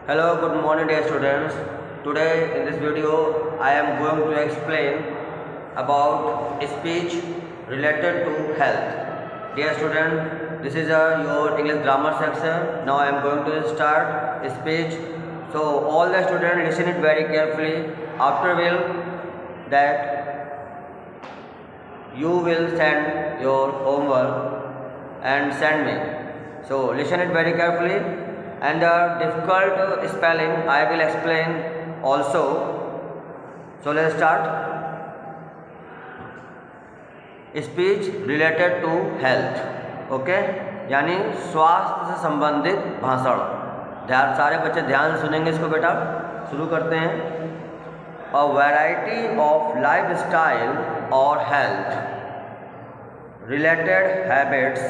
Hello, good morning dear students. Today in this video I am going to explain about speech related to health. Dear student, this is your English grammar section. Now I am going to start speech. So all the students listen it very carefully. After will that you will send your homework and send me. So listen it very carefully. And the difficult spelling I will explain also. So let's start. Speech related to health. Okay, यानी स्वास्थ्य से संबंधित भाषण. ध्यान सारे बच्चे ध्यान से सुनेंगे इसको बेटा. शुरू करते हैं. A variety of lifestyle or health related habits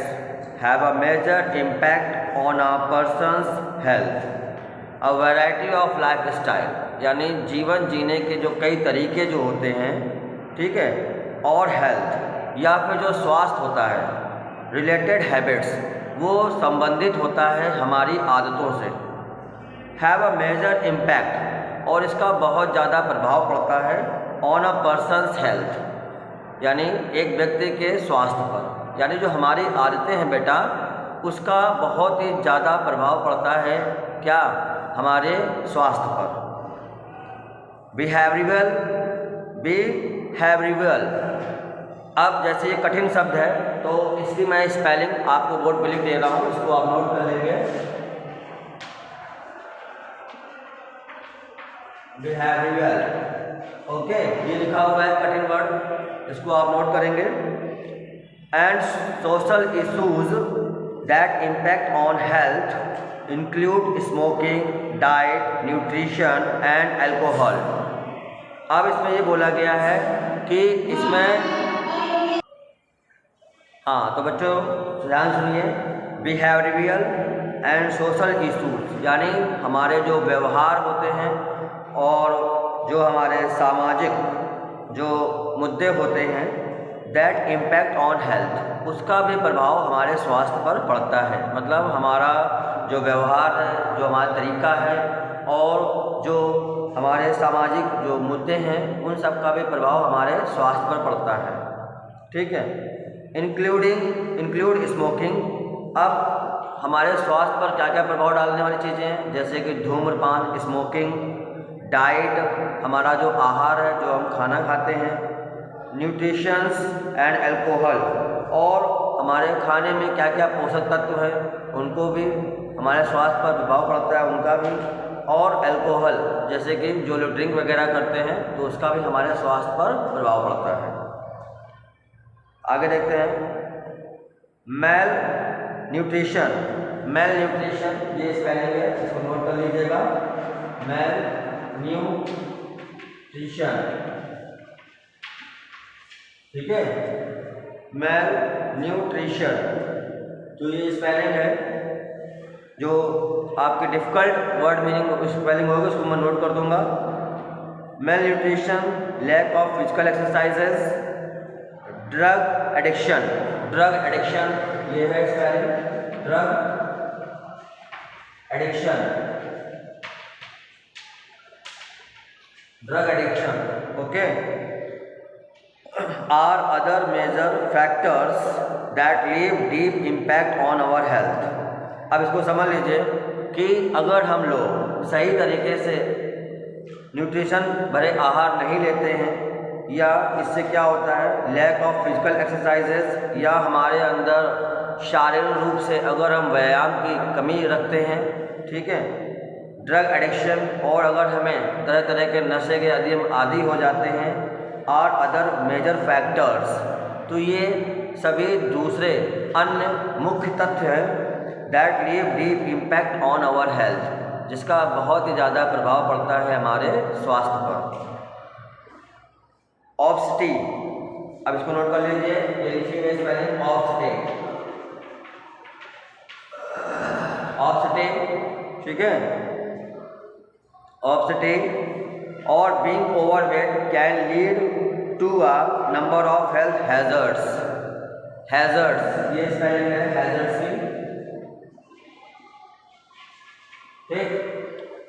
have a major impact on a person's health. A variety of lifestyle यानी जीवन जीने के जो कई तरीके जो होते हैं, ठीक है, और हेल्थ या फिर जो स्वास्थ्य होता है, रिलेटेड हैबिट्स वो संबंधित होता है हमारी आदतों से. हैव अ मेजर इम्पैक्ट और इसका बहुत ज़्यादा प्रभाव पड़ता है ऑन अ पर्सनस हेल्थ यानी एक व्यक्ति के स्वास्थ्य पर. यानी जो हमारी आदतें हैं बेटा उसका बहुत ही ज़्यादा प्रभाव पड़ता है क्या, हमारे स्वास्थ्य पर. बिहेवियरल. अब जैसे ये कठिन शब्द है तो इसकी मैं स्पेलिंग आपको बोर्ड पे लिख दे रहा हूँ, इसको आप नोट कर लेंगे. बिहेवियरल, ओके, ये लिखा हुआ है कठिन वर्ड, इसको आप नोट करेंगे. And social issues that impact on health include smoking, diet, nutrition and alcohol. अब इसमें ये बोला गया है कि इसमें तो बच्चों ध्यान सुनिए. बिहेवियरल एंड सोशल इशूज़ यानी हमारे जो व्यवहार होते हैं और जो हमारे सामाजिक जो मुद्दे होते हैं, दैट इम्पैक्ट ऑन हेल्थ, उसका भी प्रभाव हमारे स्वास्थ्य पर पड़ता है. मतलब हमारा जो व्यवहार है, जो हमारा तरीका है और जो हमारे सामाजिक जो मुद्दे हैं उन सब का भी प्रभाव हमारे स्वास्थ्य पर पड़ता है. ठीक है. Include smoking. अब हमारे स्वास्थ्य पर क्या क्या प्रभाव डालने वाली चीज़ें हैं, जैसे कि धूम्रपान, स्मोकिंग. डाइट, हमारा जो आहार है, जो हम खाना खाते हैं. न्यूट्रिशंस एंड एल्कोहल, और हमारे खाने में क्या क्या पोषक तत्व हैं उनको भी हमारे स्वास्थ्य पर प्रभाव पड़ता है, उनका भी. और एल्कोहल जैसे कि जो लोग ड्रिंक वगैरह करते हैं तो उसका भी हमारे स्वास्थ्य पर प्रभाव पड़ता है. आगे देखते हैं. Mail nutrition. ये स्पेलिंग है, इसको नोट कर लीजिएगा. मेल न्यूट्रिशन, ठीक है. मेल न्यूट्रिशन, तो ये स्पेलिंग है. जो आपके डिफ़िकल्ट वर्ड मीनिंग स्पेलिंग होगी उसको मैं नोट कर दूंगा. Malnutrition, lack of physical exercises, drug addiction. ये है spelling. Drug addiction, okay, are other major factors that leave deep impact on our health. अब इसको समझ लीजिए कि अगर हम लोग सही तरीके से न्यूट्रिशन भरे आहार नहीं लेते हैं, या इससे क्या होता है, लैक ऑफ फिजिकल एक्सरसाइजेस, या हमारे अंदर शारीरिक रूप से अगर हम व्यायाम की कमी रखते हैं, ठीक है, ड्रग एडिक्शन, और अगर हमें तरह तरह के नशे के आदी हो जाते हैं, और अदर मेजर फैक्टर्स, तो ये सभी दूसरे अन्य मुख्य तथ्य हैं that leave deep impact on our health, जिसका बहुत ही ज़्यादा प्रभाव पड़ता है हमारे स्वास्थ्य पर. ऑब्स्टी, अब इसको नोट कर लीजिए, ये लिखी हुई स्पेलिंग ऑब्स्टी, ठीक है. ऑब्स्टी और being overweight can lead to a number of health hazards. ये स्पेलिंग है हैजर्ड्स की, ठीक.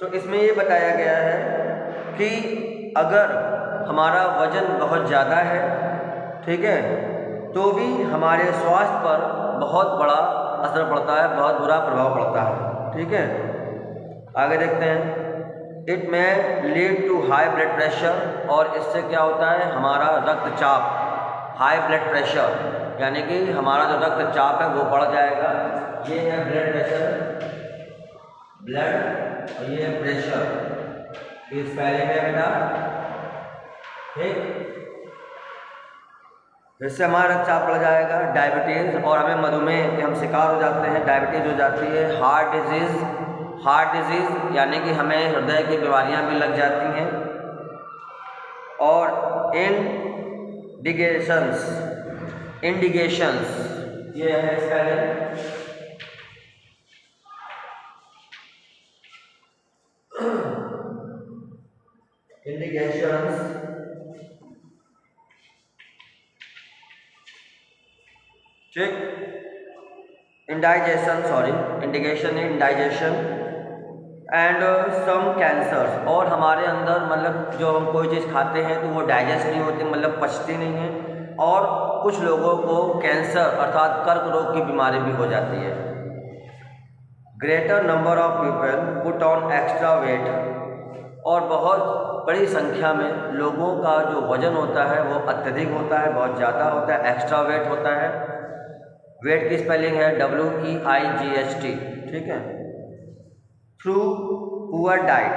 तो इसमें ये बताया गया है कि अगर हमारा वज़न बहुत ज़्यादा है, ठीक है, तो भी हमारे स्वास्थ्य पर बहुत बड़ा असर पड़ता है, बहुत बुरा प्रभाव पड़ता है, ठीक है। आगे देखते हैं। It may lead to high blood pressure, और इससे क्या होता है, हमारा रक्तचाप, हाई ब्लड प्रेशर यानी कि हमारा जो रक्तचाप है वो बढ़ जाएगा। ये है ब्लड प्रेशर, ब्लड, और ये है प्रेशर, इस पहले में बेटा, ठीक। इससे हमारा रक्तचाप बढ़ जाएगा। डायबिटीज़, और हमें मधुमेह के हम शिकार हो जाते हैं, डायबिटीज़ हो जाती है। हार्ट डिजीज़ यानी कि हमें हृदय की बीमारियां भी लग जाती हैं। और इंडिकेशंस ये है पहले, इंडिकेशंस, ठीक, इंडिकेशन है इंडाइजेशन एंड सम कैंसर्स। और हमारे अंदर मतलब जो हम कोई चीज़ खाते हैं तो वो डाइजेस्ट नहीं होती, मतलब पचती नहीं है। और कुछ लोगों को कैंसर अर्थात कर्क रोग की बीमारी भी हो जाती है। Greater number of people put on extra weight, और बहुत बड़ी संख्या में लोगों का जो वज़न होता है वो अत्यधिक होता है, बहुत ज़्यादा होता है, एक्स्ट्रा वेट होता है। वेट की स्पेलिंग है WEIGHT, ठीक है। थ्रू पुअर डाइट,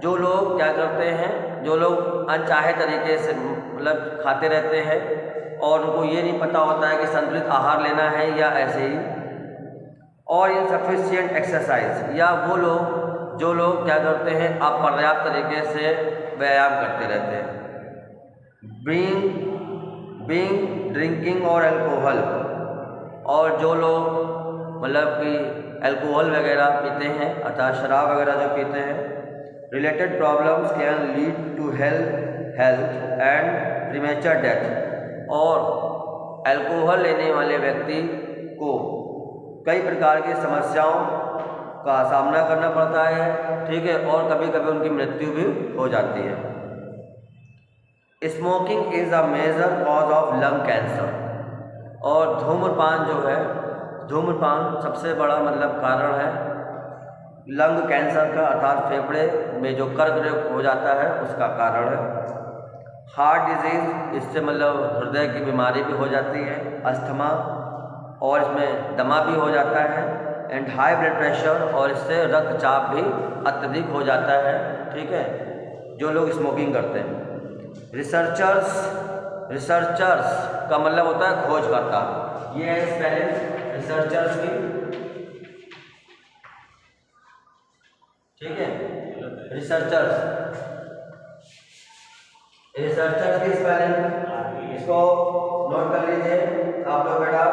जो लोग क्या करते हैं, जो लोग अनचाहे तरीके से मतलब खाते रहते हैं और उनको ये नहीं पता होता है कि संतुलित आहार लेना है या ऐसे ही। और इनसफिशिएंट एक्सरसाइज, या वो लोग जो लोग क्या करते हैं अपर्याप्त तरीके से व्यायाम करते रहते हैं। बीइंग ड्रिंकिंग और अल्कोहल, और जो लोग मतलब कि अल्कोहल वगैरह पीते हैं अर्थात शराब वगैरह जो पीते हैं। Related problems can lead to health and premature death, और अल्कोहल लेने वाले व्यक्ति को कई प्रकार की समस्याओं का सामना करना पड़ता है, ठीक है, और कभी कभी उनकी मृत्यु भी हो जाती है। Smoking is a major cause of lung cancer, और धूम्रपान जो है, धूम्रपान सबसे बड़ा मतलब कारण है लंग कैंसर का, अर्थात फेफड़े में जो कर्क रोग हो जाता है उसका कारण है। हार्ट डिजीज़, इससे मतलब हृदय की बीमारी भी हो जाती है, अस्थमा, और इसमें दमा भी हो जाता है। एंड हाई ब्लड प्रेशर, और इससे रक्तचाप भी अत्यधिक हो जाता है, ठीक है, जो लोग स्मोकिंग करते हैं। रिसर्चर्स का मतलब होता है खोजकर्ता, ये है स्पेलिंग रिसर्चर्स की, ठीक है। रिसर्चर्स की स्पेलिंग इसको नोट कर लीजिए आप लोग बेटा,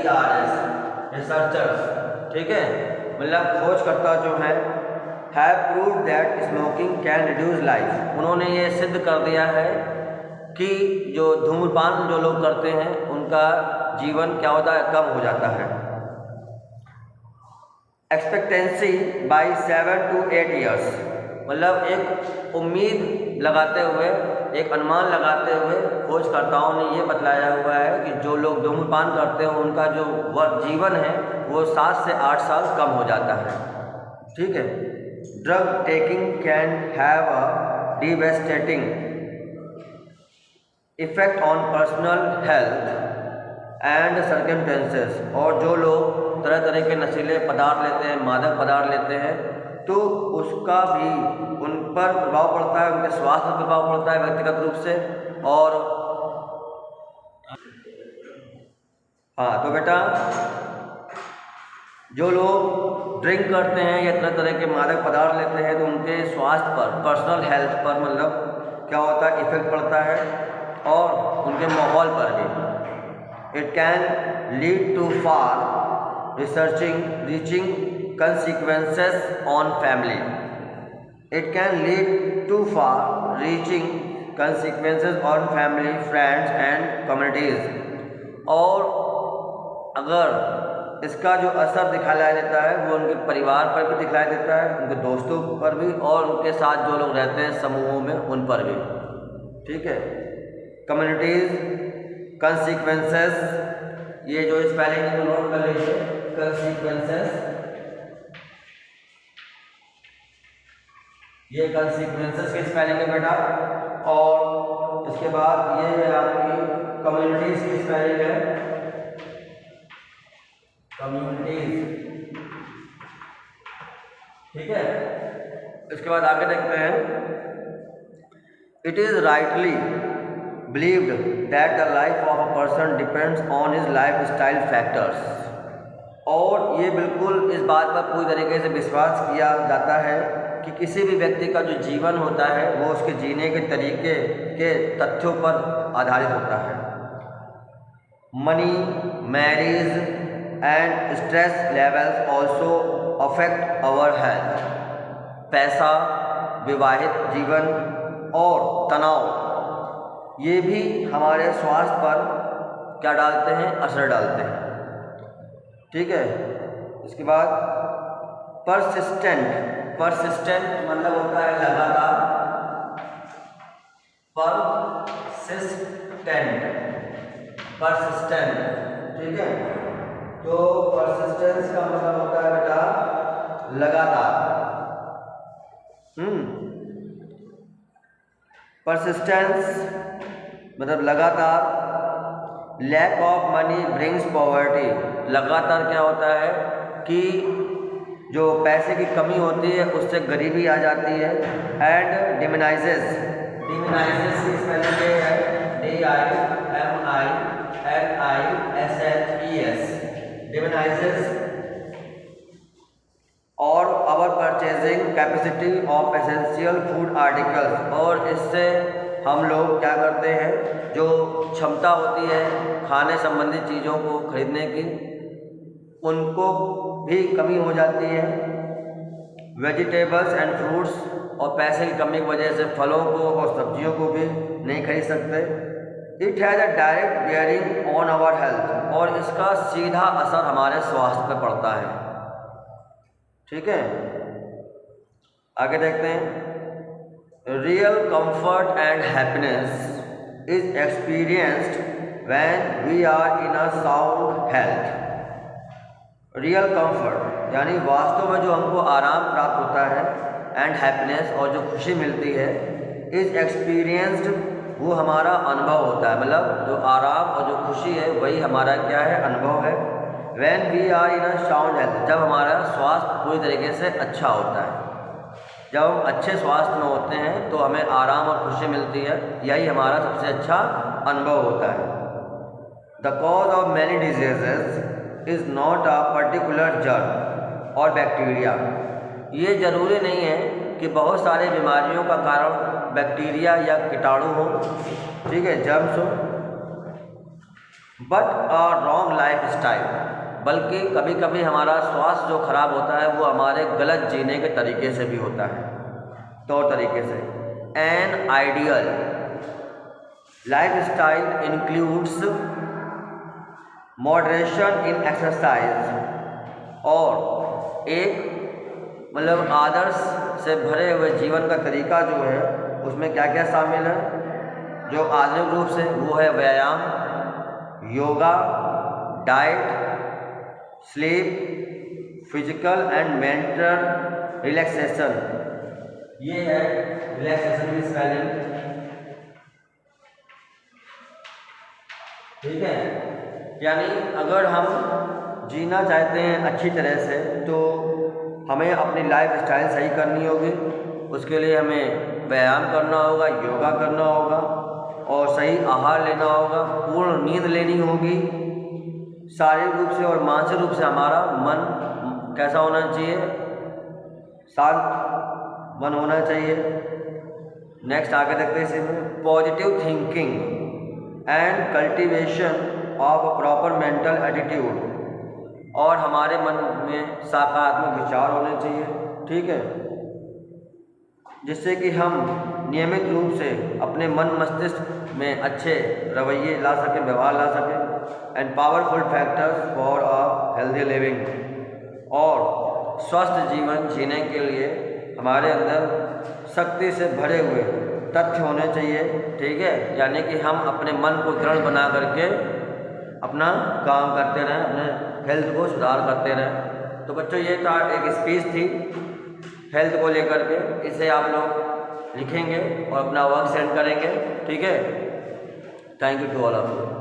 RESEARCHERS, रिसर्चर्स, ठीक है, मतलब खोजकर्ता जो है। Have proved that smoking can reduce life, उन्होंने ये सिद्ध कर दिया है कि जो धूम्रपान जो लोग करते हैं उनका जीवन क्या होता है, कम हो जाता है। एक्सपेक्टेंसी बाय 7 to 8 years, मतलब एक उम्मीद लगाते हुए, एक अनुमान लगाते हुए खोजकर्ताओं ने ये बतलाया हुआ है कि जो लोग धूम्रपान करते हैं उनका जो जीवन है वो 7 से 8 साल कम हो जाता है, ठीक है। Drug taking can have a devastating effect on personal health and circumstances, और जो लोग तरह तरह के नशीले पदार्थ लेते हैं, मादक पदार्थ लेते हैं, तो उसका भी उन पर प्रभाव पड़ता है, उनके स्वास्थ्य पर प्रभाव पड़ता है व्यक्तिगत रूप से। और हाँ, तो बेटा जो लोग ड्रिंक करते हैं या तरह तरह के मादक पदार्थ लेते हैं तो उनके स्वास्थ्य पर, पर्सनल हेल्थ पर मतलब क्या होता है, इफेक्ट पड़ता है, और उनके माहौल पर भी। It can lead to far reaching consequences on family. It can lead to far-reaching consequences on family, friends and communities. और अगर इसका जो असर दिखाया देता है वो उनके परिवार पर भी दिखलाई देता है, उनके दोस्तों पर भी, और उनके साथ जो लोग रहते हैं समूहों में उन पर भी। ठीक है। कम्युनिटीज, कंसीक्वेंसेस, ये जो स्पेलिंग को नोट कर लीजिए, कंसीक्वेंसेस, ये कंसीक्वेंसेस की स्पेलिंग है बेटा। और इसके बाद ये है आपकी कम्युनिटीज की स्पेलिंग है, कम्युनिटीज। ठीक है। इसके बाद आगे देखते हैं, it is rightly believed that the life of a person depends on his life style factors. और ये बिल्कुल इस बात पर पूरी तरीके से विश्वास किया जाता है कि किसी भी व्यक्ति का जो जीवन होता है वो उसके जीने के तरीके के तथ्यों पर आधारित होता है। Money, marriage and stress levels also affect our health. पैसा, विवाहित जीवन और तनाव ये भी हमारे स्वास्थ्य पर क्या डालते हैं, असर डालते हैं। ठीक है। इसके बाद परसिस्टेंट, परसिस्टेंट मतलब होता है लगातार, परसिस्टेंट, परसिस्टेंट। ठीक है। तो परसिस्टेंस का मतलब होता है बेटा लगातार। परसिस्टेंस मतलब लगातार। Lack of money brings poverty. लगातार क्या होता है कि जो पैसे की कमी होती है उससे गरीबी आ जाती है। एंड डिमिनाइजेस, डिमिनाइजेस की स्पेलिंग है DIMINISS, डिमिनाइजेस। और our purchasing capacity of essential food articles. और इससे हम लोग क्या करते हैं, जो क्षमता होती है खाने संबंधी चीज़ों को खरीदने की, उनको भी कमी हो जाती है। वेजिटेबल्स एंड फ्रूट्स, और पैसे की कमी की वजह से फलों को और सब्जियों को भी नहीं खरीद सकते। It has a direct bearing on our health. और इसका सीधा असर हमारे स्वास्थ्य पर पड़ता है। ठीक है। आगे देखते हैं, real comfort and happiness is experienced when we are in a sound health. Real comfort यानी वास्तव में जो हमको आराम प्राप्त होता है, एंड हैप्पीनेस और जो खुशी मिलती है, इज एक्सपीरियंस्ड वो हमारा अनुभव होता है। मतलब जो आराम और जो खुशी है वही हमारा क्या है, अनुभव है। When we are in a sound health, जब हमारा स्वास्थ्य पूरी तरीके से अच्छा होता है। जब हम अच्छे स्वास्थ्य में होते हैं तो हमें आराम और खुशी मिलती है, यही हमारा सबसे अच्छा अनुभव होता है। The cause of many diseases is not a particular germ और बैक्टीरिया। ये ज़रूरी नहीं है कि बहुत सारी बीमारियों का कारण बैक्टीरिया या कीटाणु हो, ठीक है, जर्म्स हो, but a wrong life style, बल्कि कभी कभी हमारा स्वास्थ्य जो खराब होता है वो हमारे गलत जीने के तरीके से भी होता है, तौर तरीके से। An ideal life style includes moderation in exercise. और एक मतलब आदर्श से भरे हुए जीवन का तरीका जो है उसमें क्या क्या शामिल है, जो आधुनिक रूप से वो है व्यायाम, yoga, diet, sleep, physical and mental relaxation. ये है रिलैक्सेशन की स्पेलिंग। ठीक है। यानी अगर हम जीना चाहते हैं अच्छी तरह से तो हमें अपनी लाइफ स्टाइल सही करनी होगी। उसके लिए हमें व्यायाम करना होगा, योगा करना होगा और सही आहार लेना होगा, पूर्ण नींद लेनी होगी। शारीरिक रूप से और मानसिक रूप से हमारा मन कैसा होना चाहिए, शांत मन होना चाहिए। नेक्स्ट आगे देखते हैं इसमें, positive thinking and cultivation of proper mental attitude. और हमारे मन में सकारात्मक विचार होने चाहिए, ठीक है, जिससे कि हम नियमित रूप से अपने मन मस्तिष्क में अच्छे रवैये ला सकें, व्यवहार ला सकें। And powerful factors for a healthy living. और स्वस्थ जीवन जीने के लिए हमारे अंदर शक्ति से भरे हुए तथ्य होने चाहिए, ठीक है। यानी कि हम अपने मन को दृढ़ बना करके अपना काम करते रहें, अपने हेल्थ को सुधार करते रहें। तो बच्चों ये था एक स्पीच थी हेल्थ को लेकर के, इसे आप लोग लिखेंगे और अपना वर्क सेंड करेंगे, ठीक है। Thank you to all of you.